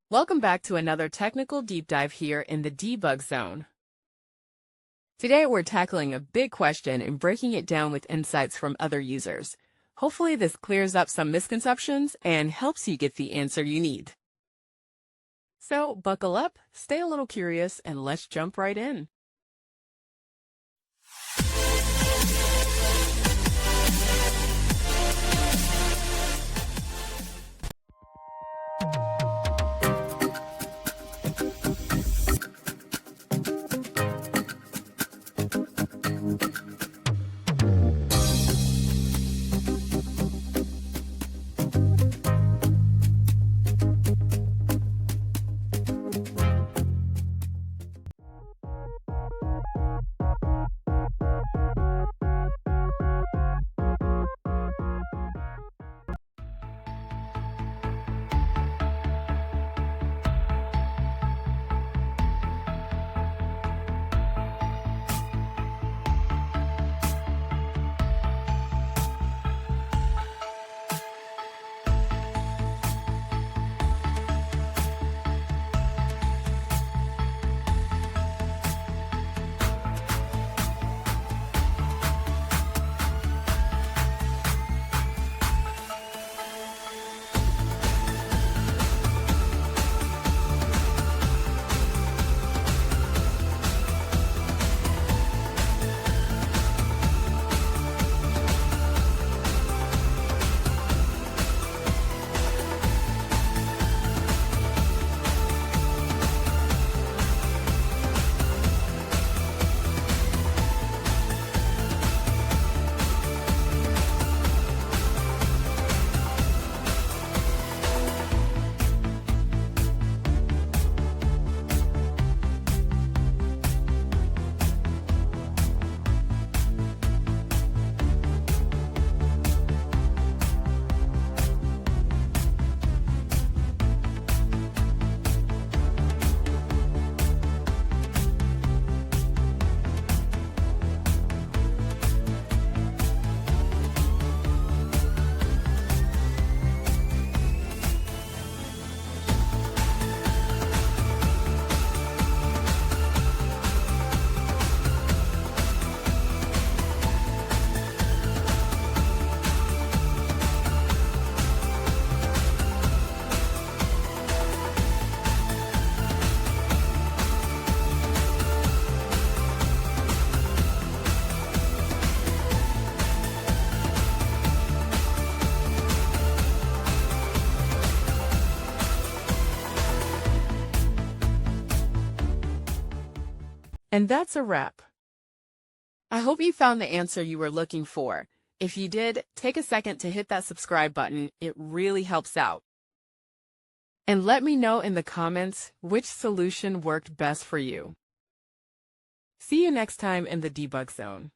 Welcome back to another technical deep dive here in the debug zone. Today we're tackling a big question and breaking it down with insights from other users. Hopefully this clears up some misconceptions and helps you get the answer you need. So buckle up, stay a little curious, and let's jump right in. And that's a wrap. I hope you found the answer you were looking for. If you did, take a second to hit that subscribe button. It really helps out. And let me know in the comments which solution worked best for you. See you next time in the debug zone.